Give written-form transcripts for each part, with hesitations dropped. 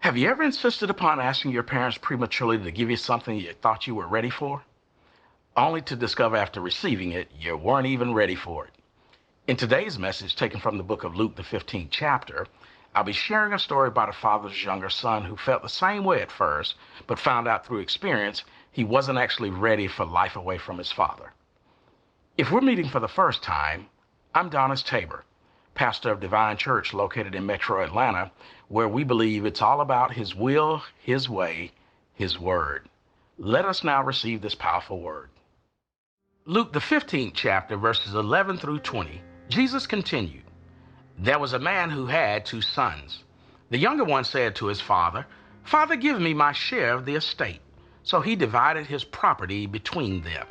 Have you ever insisted upon asking your parents prematurely to give you something you thought you were ready for, only to discover after receiving it you weren't even ready for it? In today's message, taken from the book of Luke, the 15th chapter, I'll be sharing a story about a father's younger son who felt the same way at first, but found out through experience he wasn't actually ready for life away from his father. If we're meeting for the first time, I'm Donnice Tabor, pastor of Divine Church located in Metro Atlanta, where we believe it's all about His will, His way, His word. Let us now receive this powerful word. Luke, the 15th chapter, verses 11 through 20, Jesus continued, "There was a man who had 2 sons. The younger one said to his father, 'Father, give me my share of the estate.' So he divided his property between them.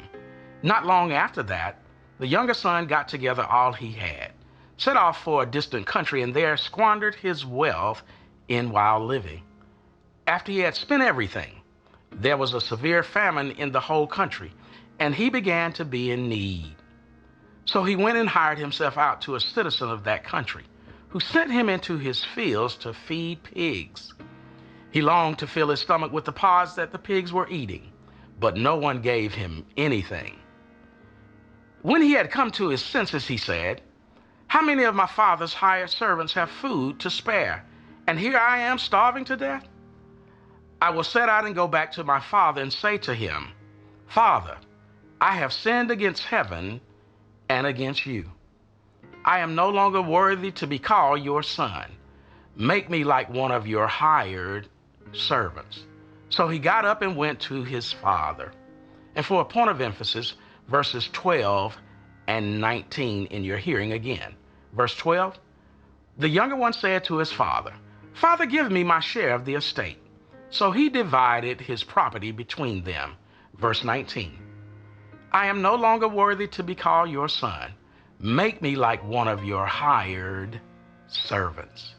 Not long after that, the younger son got together all he had, set off for a distant country, and there squandered his wealth in wild living. After he had spent everything, there was a severe famine in the whole country, and he began to be in need. So he went and hired himself out to a citizen of that country, who sent him into his fields to feed pigs. He longed to fill his stomach with the pods that the pigs were eating, but no one gave him anything. When he had come to his senses, he said, 'How many of my father's hired servants have food to spare, and here I am starving to death? I will set out and go back to my father and say to him, Father, I have sinned against heaven and against you. I am no longer worthy to be called your son. Make me like one of your hired servants.' So he got up and went to his father." And for a point of emphasis, verses 12 and 19 in your hearing again. Verse 12, "The younger one said to his father, 'Father, give me my share of the estate.' So he divided his property between them." Verse 19, "I am no longer worthy to be called your son. Make me like one of your hired servants."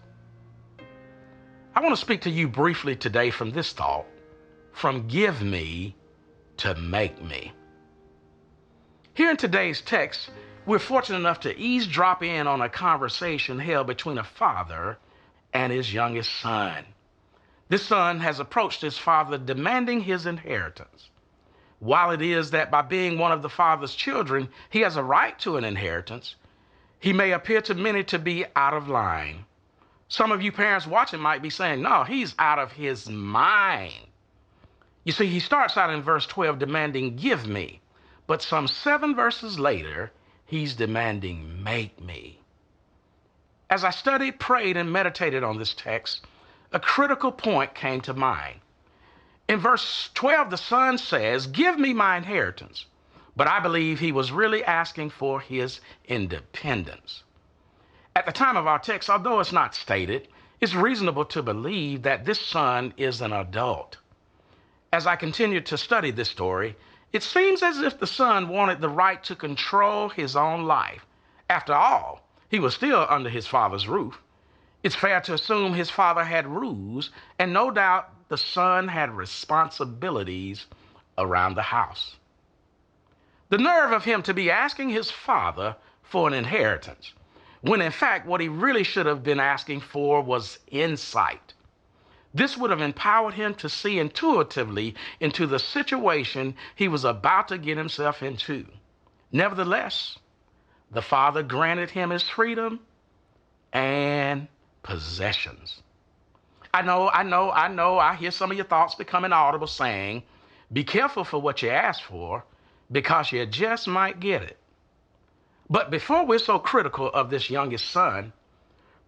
I want to speak to you briefly today from this thought: from give me to make me. Here in today's text, we're fortunate enough to eavesdrop in on a conversation held between a father and his youngest son. This son has approached his father demanding his inheritance. While it is that by being one of the father's children, he has a right to an inheritance, he may appear to many to be out of line. Some of you parents watching might be saying, "No, he's out of his mind." You see, he starts out in verse 12 demanding, "Give me." But some 7 verses later, he's demanding, "Make me." As I studied, prayed, and meditated on this text, a critical point came to mind. In verse 12, the son says, "Give me my inheritance." But I believe he was really asking for his independence. At the time of our text, although it's not stated, it's reasonable to believe that this son is an adult. As I continued to study this story, it seems as if the son wanted the right to control his own life. After all, he was still under his father's roof. It's fair to assume his father had rules, and no doubt the son had responsibilities around the house. The nerve of him to be asking his father for an inheritance, when in fact what he really should have been asking for was insight. This would have empowered him to see intuitively into the situation he was about to get himself into. Nevertheless, the father granted him his freedom and possessions. I know, I hear some of your thoughts becoming audible saying, "Be careful for what you ask for, because you just might get it." But before we're so critical of this youngest son,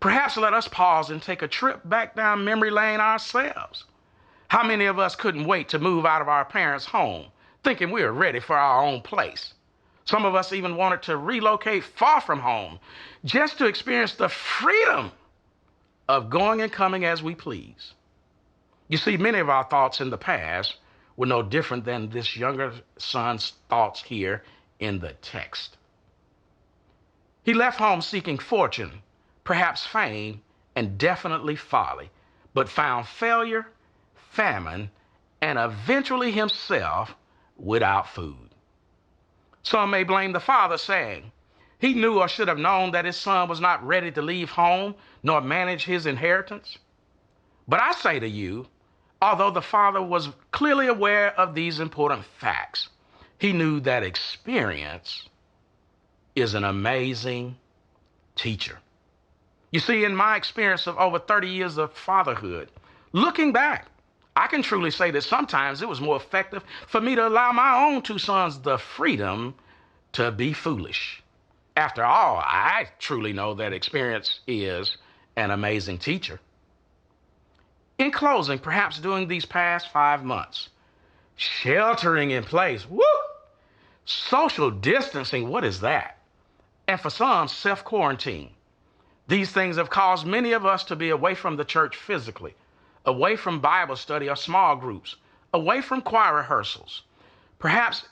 perhaps let us pause and take a trip back down memory lane ourselves. How many of us couldn't wait to move out of our parents' home, thinking we were ready for our own place? Some of us even wanted to relocate far from home, just to experience the freedom of going and coming as we please. You see, many of our thoughts in the past were no different than this younger son's thoughts here in the text. He left home seeking fortune, perhaps fame, and definitely folly, but found failure, famine, and eventually himself without food. Some may blame the father, saying he knew or should have known that his son was not ready to leave home nor manage his inheritance. But I say to you, although the father was clearly aware of these important facts, he knew that experience is an amazing teacher. You see, in my experience of over 30 years of fatherhood, looking back, I can truly say that sometimes it was more effective for me to allow my own two sons the freedom to be foolish. After all, I truly know that experience is an amazing teacher. In closing, perhaps during these past 5 months, sheltering in place, woo! Social distancing, what is that? And for some, self-quarantine. These things have caused many of us to be away from the church physically, away from Bible study or small groups, away from choir rehearsals. Perhaps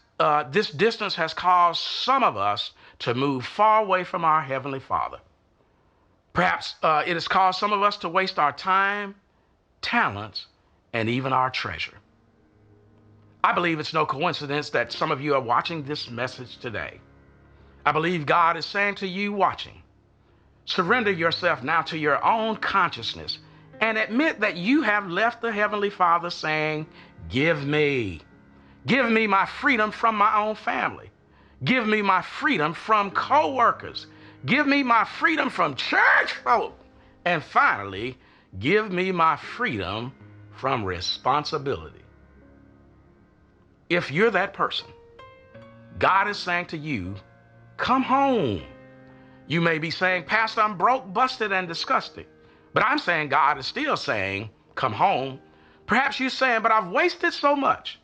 this distance has caused some of us to move far away from our Heavenly Father. Perhaps it has caused some of us to waste our time, talents, and even our treasure. I believe it's no coincidence that some of you are watching this message today. I believe God is saying to you watching, surrender yourself now to your own consciousness and admit that you have left the Heavenly Father saying, give me my freedom from my own family. Give me my freedom from co-workers. Give me my freedom from church folk. And finally, give me my freedom from responsibility. If you're that person, God is saying to you, come home. You may be saying, Pastor, I'm broke, busted, and disgusted. But I'm saying God is still saying, come home. Perhaps you're saying, but I've wasted so much.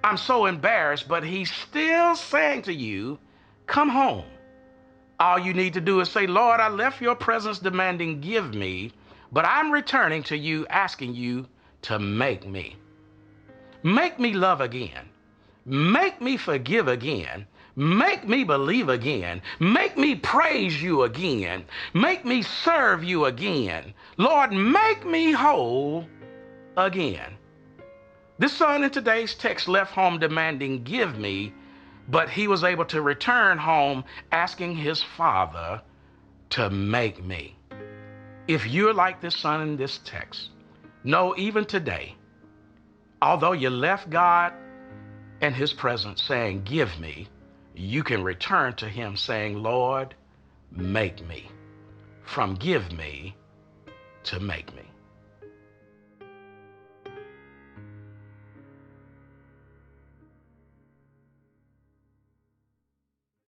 I'm so embarrassed, but he's still saying to you, come home. All you need to do is say, Lord, I left your presence demanding give me, but I'm returning to you asking you to make me. Make me love again. Make me forgive again. Make me believe again. Make me praise you again. Make me serve you again. Lord, make me whole again. This son in today's text left home demanding give me, but he was able to return home asking his father to make me. If you're like this son in this text, know even today, although you left God and his presence saying, give me, you can return to him saying, Lord, make me. From give me to make me.